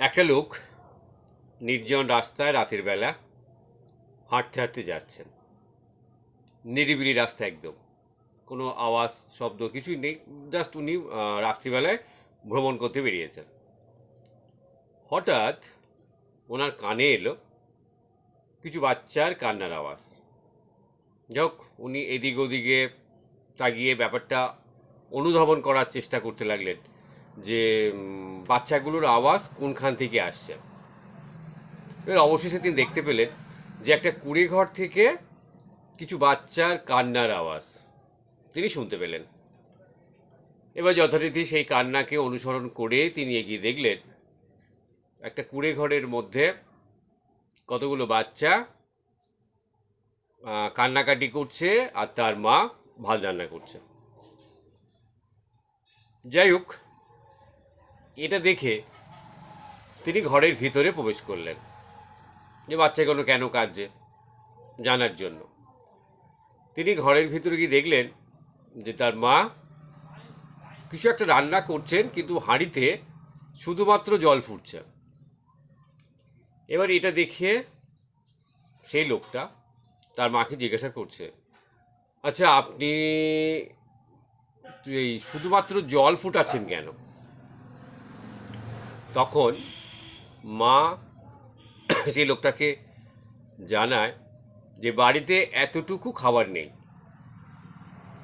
একটা লোক নির্জন রাস্তায় রাতের বেলা হাঁটতে হাঁটতে যাচ্ছেন। নিরিবিলি রাস্তা, একদম কোনো আওয়াজ শব্দ কিছুই নেই, জাস্ট উনি রাত্রিবেলায় ভ্রমণ করতে বেরিয়েছেন। হঠাৎ ওনার কানে এলো কিছু বাচ্চার কান্নার আওয়াজ। যাক, উনি এদিক ওদিকে তাকিয়ে ব্যাপারটা অনুধাবন করার চেষ্টা করতে লাগলেন যে বাচ্চাগুলোর আওয়াজ কোনখান থেকে আসছে। এবার অবশেষে তিনি দেখতে পেলেন যে একটা কুঁড়ে ঘর থেকে কিছু বাচ্চার কান্নার আওয়াজ তিনি শুনতে পেলেন। এবার যথারীতি সেই কান্নাকে অনুসরণ করে তিনি এগিয়ে দেখলেন একটা কুঁড়ে ঘরের মধ্যে কতগুলো বাচ্চা কান্নাকাটি করছে আর তার মা ভাত রান্না করছে। যাই হোক, এটা দেখে তিনি ঘরের ভিতরে প্রবেশ করলেন যে বাচ্চাগুলো কেন কাঁদছে জানার জন্য। তিনি ঘরের ভিতরে গিয়ে দেখলেন যে তার মা কিছু একটা রান্না করছেন, কিন্তু হাঁড়িতে শুধুমাত্র জল ফুটছে। এবার এটা দেখে সেই লোকটা তার মাকে জিজ্ঞাসা করছে, আচ্ছা আপনি এই শুধুমাত্র জল ফুটাচ্ছেন কেন? তখন মা সেই লোকটাকে জানায় যে বাড়িতে এতটুকু খাবার নেই।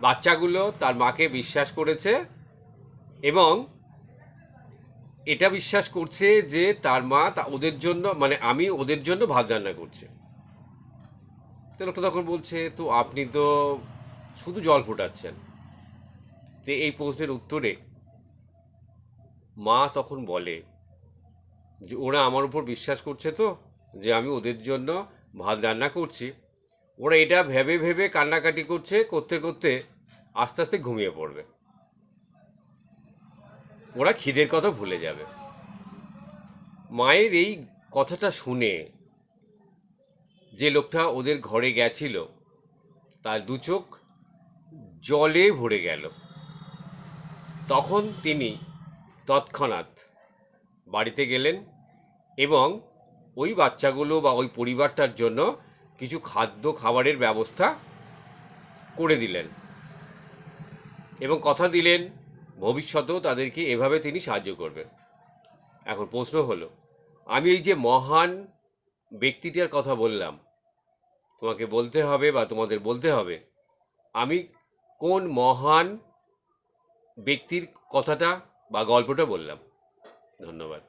বাচ্চাগুলো তার মাকে বিশ্বাস করেছে এবং এটা বিশ্বাস করছে যে তার মা ওদের জন্য, মানে আমি ওদের জন্য ভাত রান্না করছে। তো লোকটা তখন বলছে, তো আপনি তো শুধু জল ফোটাচ্ছেন। তো এই প্রশ্নের উত্তরে মা তখন বলে যে ওরা আমার উপর বিশ্বাস করছে তো যে আমি ওদের জন্য ভাত রান্না করছি। ওরা এটা ভেবে ভেবে কান্নাকাটি করতে করতে আস্তে আস্তে ঘুমিয়ে পড়বে, ওরা খিদের কথা ভুলে যাবে। মায়ের এই কথাটা শুনে যে লোকটা ওদের ঘরে গেছিল তার দু চোখ জলে ভরে গেল। তখন তিনি তৎক্ষণাৎ বাড়িতে গেলেন এবং ওই বাচ্চাগুলো বা ওই পরিবারটার জন্য কিছু খাবারের ব্যবস্থা করে দিলেন এবং কথা দিলেন ভবিষ্যতেও তাদেরকে এভাবে তিনি সাহায্য করবেন। এখন প্রশ্ন হলো, আমি এই যে মহান ব্যক্তিটার কথা বললাম, তোমাকে বলতে হবে বা তোমাদের বলতে হবে আমি কোন মহান ব্যক্তির কথাটা বা গল্পটা বললাম। ধন্যবাদ।